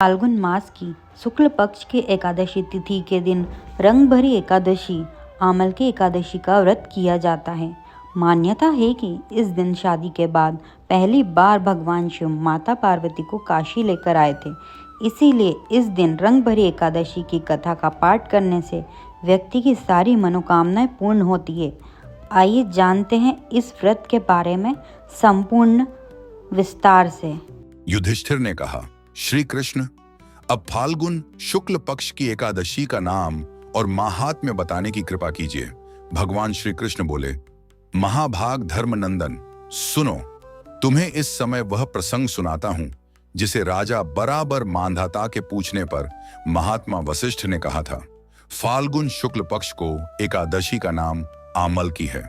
फाल्गुन मास की शुक्ल पक्ष के एकादशी तिथि के दिन रंग भरी एकादशी आमल की एकादशी का व्रत किया जाता है। मान्यता है कि इस दिन शादी के बाद पहली बार भगवान शिव माता पार्वती को काशी लेकर आए थे। इसीलिए इस दिन रंग भरी एकादशी की कथा का पाठ करने से व्यक्ति की सारी मनोकामनाएं पूर्ण होती है। आइए जानते हैं इस व्रत के बारे में संपूर्ण विस्तार से। युधिष्ठिर ने कहा, श्री कृष्ण, अब फाल्गुन शुक्ल पक्ष की एकादशी का नाम और माहात्म्य बताने की कृपा कीजिए। भगवान श्री कृष्ण बोले, महाभाग धर्मनंदन, सुनो, तुम्हें इस समय वह प्रसंग सुनाता हूं जिसे राजा बराबर मांधाता के पूछने पर महात्मा वशिष्ठ ने कहा था। फाल्गुन शुक्ल पक्ष को एकादशी का नाम आमल की है।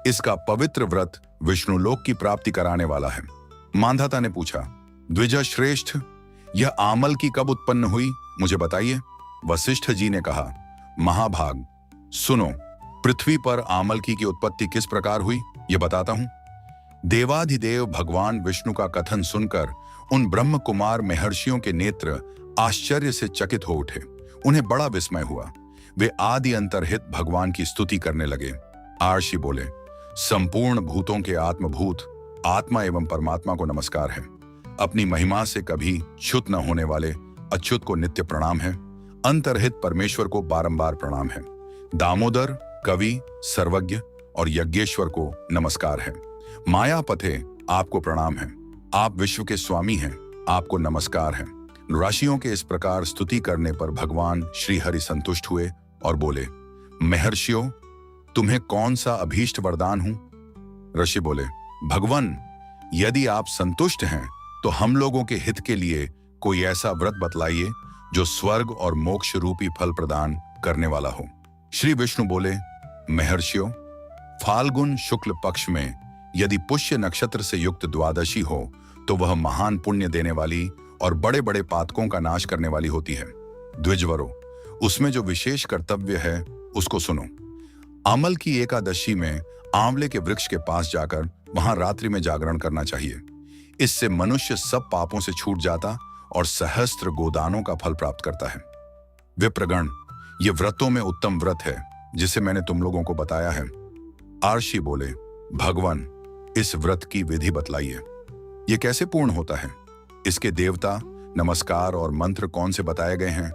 इसका पवित्र व्रत विष्णुलोक की प्राप्ति कराने वाला है। मांधाता ने पूछा, द्विज श्रेष्ठ, यह आमल की कब उत्पन्न हुई, मुझे बताइए। वशिष्ठ जी ने कहा, महाभाग, सुनो, पृथ्वी पर आमल की उत्पत्ति किस प्रकार हुई, यह बताता हूं। देवाधिदेव भगवान विष्णु का कथन सुनकर उन ब्रह्म कुमार महर्षियों के नेत्र आश्चर्य से चकित हो उठे। उन्हें बड़ा विस्मय हुआ। वे आदि अंतर्हित भगवान की स्तुति करने लगे। आर्षि बोले, संपूर्ण भूतों के आत्मभूत आत्मा एवं परमात्मा को नमस्कार है। अपनी महिमा से कभी च्युत न होने वाले अच्युत को नित्य प्रणाम है। अंतर्हित परमेश्वर को बारंबार प्रणाम है। दामोदर, कवि, सर्वज्ञ और यज्ञेश्वर को नमस्कार है। मायापथे, आपको प्रणाम है। आप विश्व के स्वामी हैं, आपको नमस्कार है। ऋषियों के इस प्रकार स्तुति करने पर भगवान श्री हरि संतुष्ट हुए और बोले, महर्षियों, तुम्हें कौन सा अभीष्ट वरदान हूं? ऋषि बोले, भगवान, यदि आप संतुष्ट हैं तो हम लोगों के हित के लिए कोई ऐसा व्रत बतलाइए जो स्वर्ग और मोक्ष रूपी फल प्रदान करने वाला हो। श्री विष्णु बोले, महर्षियों, फाल्गुन शुक्ल पक्ष में यदि पुष्य नक्षत्र से युक्त द्वादशी हो तो वह महान पुण्य देने वाली और बड़े बड़े पातकों का नाश करने वाली होती है। द्विजवरो, उसमें जो विशेष कर्तव्य है उसको सुनो। आमल की एकादशी में आंवले के वृक्ष के पास जाकर वहां रात्रि में जागरण करना चाहिए। इससे मनुष्य सब पापों से छूट जाता और सहस्त्र गोदानों का फल प्राप्त करता है। विप्रगण, ये व्रतों में उत्तम व्रत है जिसे मैंने तुम लोगों को बताया है। आर्षि बोले, भगवान, इस व्रत की विधि बतलाइए। ये कैसे पूर्ण होता है? इसके देवता, नमस्कार और मंत्र कौन से बताए गए हैं?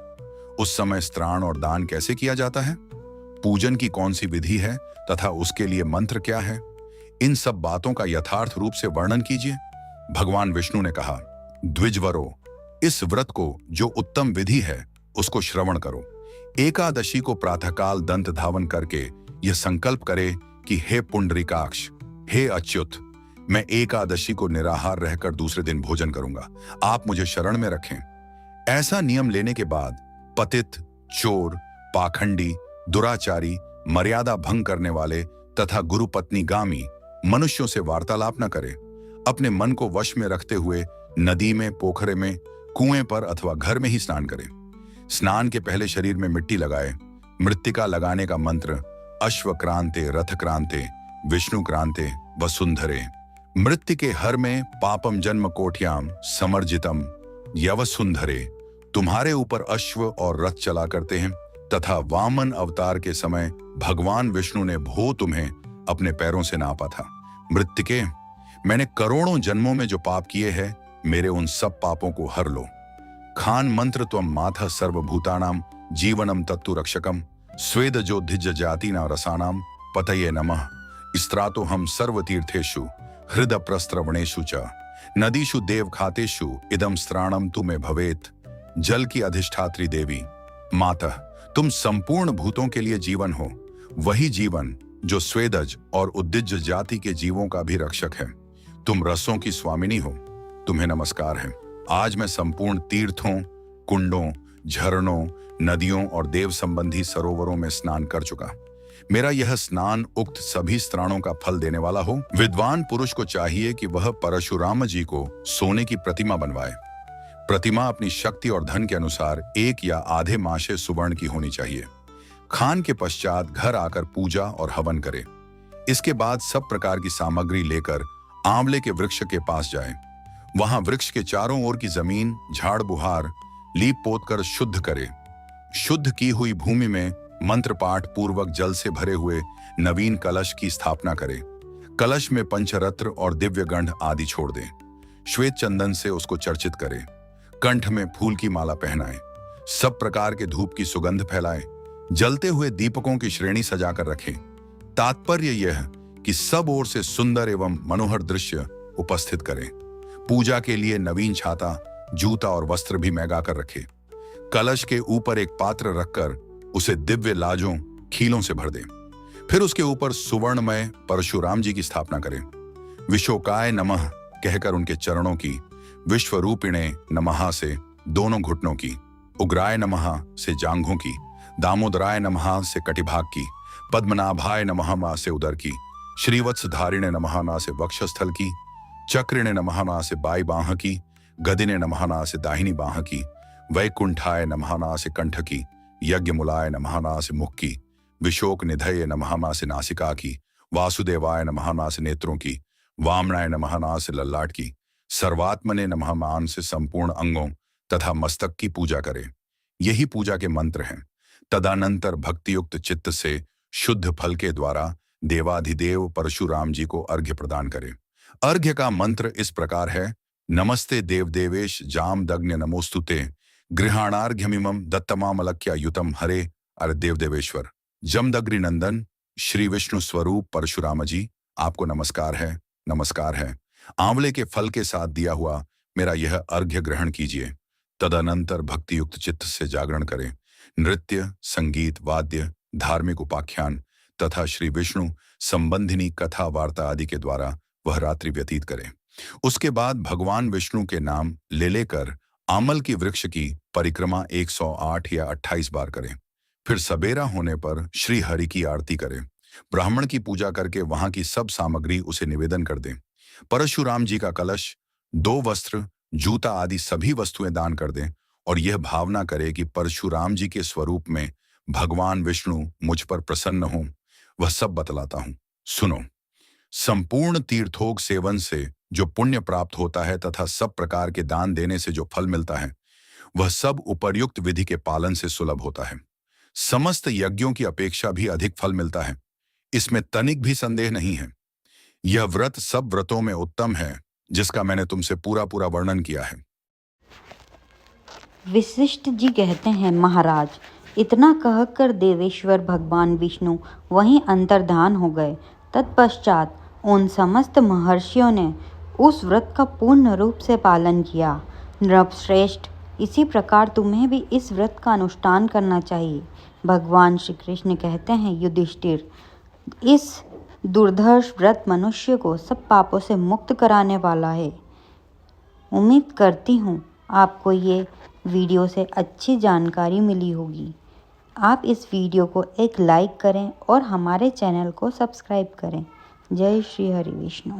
उस समय स्त्राण और दान कैसे किया जाता है? पूजन की कौन सी विधि है तथा उसके लिए मंत्र क्या है? इन सब बातों का यथार्थ रूप से वर्णन कीजिए। भगवान विष्णु ने कहा, द्विजवरो, इस व्रत को जो उत्तम विधि है उसको श्रवण करो। एकादशी को प्रातःकाल दंत धावन करके यह संकल्प करे कि हे पुंडरीकाक्ष, हे अच्युत, मैं एकादशी को निराहार रहकर दूसरे दिन भोजन करूंगा। आप मुझे शरण में रखें। ऐसा नियम लेने के बाद पतित, चोर, पाखंडी, दुराचारी, मर्यादा भंग करने वाले तथा गुरु पत्नीगामी मनुष्यों से वार्तालाप न करे। अपने मन को वश में रखते हुए नदी में, पोखरे में, कुएं पर अथवा घर में ही स्नान करे। स्नान के पहले शरीर में मिट्टी लगाए। मृत्तिका लगाने का मंत्र अश्वक्रांते, रथक्रांते, विष्णुक्रांते, वसुंधरे। मृत्तिके हर में पापम जन्म कोठ्याम समर्जितम यवसुंधरे। तुम्हारे ऊपर अश्व और रथ चला करते हैं तथा वामन अवतार के समय भगवान विष्णु ने भो तुम्हें अपने पैरों से नापा था। मृत्तिके, मैंने करोड़ों जन्मों में जो पाप किए हैं, मेरे उन सब पापों को हर लो। खान मंत्र त्वम माथ सर्वभूतानाम जीवनम तत्तु रक्षकम स्वेद जोधिज जाति न रसानाम पतये नमः। स्त्रातो हम सर्वतीर्थेषु हृदय प्रस्त्रवणेषु च नदीषु देव खातेषु इदम स्त्राणम तुम्हें भवेत। जल की अधिष्ठात्री देवी माता, तुम संपूर्ण भूतों के लिए जीवन हो, वही जीवन जो स्वेदज और उद्दिज जाति के जीवों का भी रक्षक है। तुम रसों की स्वामिनी हो, तुम्हें नमस्कार है। आज मैं संपूर्ण तीर्थों, कुंडों, झरनों, नदियों और देव संबंधी सरोवरों में स्नान कर चुका। मेरा यह स्नान उक्त सभी स्त्राणों का फल देने वाला हो। विद्वान पुरुष को चाहिए कि वह परशुराम जी को सोने की प्रतिमा बनवाए। प्रतिमा अपनी शक्ति और धन के अनुसार 1 या आधे मासे सुवर्ण की होनी चाहिए। खान के पश्चात घर आकर पूजा और हवन करे। इसके बाद सब प्रकार की सामग्री लेकर आंवले के वृक्ष के पास जाए। वहां वृक्ष के चारों ओर की जमीन, झाड़ बुहार, लीप पोत कर शुद्ध करे। शुद्ध की हुई भूमि में मंत्र पाठ पूर्वक जल से भरे हुए नवीन कलश की स्थापना करे। कलश में पंचरत्न और दिव्य गंध आदि छोड़ दे। श्वेत चंदन से उसको चर्चित करे। कंठ में फूल की माला पहनाए। सब प्रकार के धूप की सुगंध फैलाए। जलते हुए दीपकों की श्रेणी सजाकर रखें। तात्पर्य यह कि सब ओर से सुंदर एवं मनोहर दृश्य उपस्थित करें। पूजा के लिए नवीन छाता, जूता और वस्त्र भी मंगा कर रखे। कलश के ऊपर एक पात्र रखकर उसे दिव्य लाजों, खीलों से भर दें। फिर उसके ऊपर सुवर्णमय परशुराम जी की स्थापना करें। विशोकाय नमः कहकर उनके चरणों की, विश्वरूपिणे नमः से दोनों घुटनों की, उग्राय नमः से जांघों की, दामोदराय नमः से कटिभाग की, पद्मनाभाय नमः से उदर की, श्रीवत्सधारिणे नमः से वक्षस्थल की, चक्रिणे नमः से बाई बाह की, गदिने नमः से दाहिनी बाह की, वैकुंठाय नमः से कंठ की, यज्ञमुलाय नमः से मुख की, विशोक निधये नमः से नासिका की, वासुदेवाय नमः से नेत्रों की, वामनाय नमः से ललाट की, सर्वात्मने नमः से संपूर्ण अंगों तथा मस्तक की पूजा करें। यही पूजा के मंत्र हैं। तदनंतर भक्तियुक्त चित्त से शुद्ध फल के द्वारा देवाधिदेव परशुराम जी को अर्घ्य प्रदान करें। अर्घ्य का मंत्र इस प्रकार है: नमस्ते देवदेवेश जामदग्न्य नमोस्तुते गृहाणार्घ्यमिमं दत्तमामलक्यायुतम हरे। अरे देवदेवेश्वर जमदग्नि नंदन श्री विष्णु स्वरूप परशुराम जी, आपको नमस्कार है, नमस्कार है। आंवले के फल के साथ दिया हुआ मेरा यह अर्घ्य ग्रहण कीजिए। तदनंतर भक्तियुक्त चित्त से जागरण करें। नृत्य, संगीत, वाद्य, धार्मिक उपाख्यान तथा श्री विष्णु संबंधिनी कथा वार्ता आदि के द्वारा वह रात्रि व्यतीत करें। उसके बाद भगवान विष्णु के नाम ले लेकर आमल की वृक्ष की परिक्रमा 108 या 28 बार करें। फिर सबेरा होने पर श्री हरि की आरती करें। ब्राह्मण की पूजा करके वहां की सब सामग्री उसे निवेदन कर दें। परशुराम जी का कलश, 2 वस्त्र, जूता आदि सभी वस्तुएं दान कर दें और यह भावना करे कि परशुराम जी के स्वरूप में भगवान विष्णु मुझ पर प्रसन्न हो। वह सब बतलाता हूं, सुनो। संपूर्ण तीर्थोग सेवन से जो पुण्य प्राप्त होता है तथा सब प्रकार के दान देने से जो फल मिलता है, वह सब उपर्युक्त विधि के पालन से सुलभ होता है। समस्त यज्ञों की अपेक्षा भी अधिक फल मिलता है, इसमें तनिक भी संदेह नहीं है। यह व्रत सब व्रतों में उत्तम है, जिसका मैंने तुमसे पूरा वर्णन किया है। वशिष्ठ जी कहते हैं, महाराज, इतना कहकर देवेश्वर भगवान विष्णु वहीं अंतर्धान हो गए। तत्पश्चात उन समस्त महर्षियों ने उस व्रत का पूर्ण रूप से पालन किया। नृपश्रेष्ठ, इसी प्रकार तुम्हें भी इस व्रत का अनुष्ठान करना चाहिए। भगवान श्री कृष्ण कहते हैं, युधिष्ठिर, इस दुर्धर्ष व्रत मनुष्य को सब पापों से मुक्त कराने वाला है। उम्मीद करती हूँ आपको ये वीडियो से अच्छी जानकारी मिली होगी। आप इस वीडियो को एक लाइक करें और हमारे चैनल को सब्सक्राइब करें। जय श्री हरि विष्णु।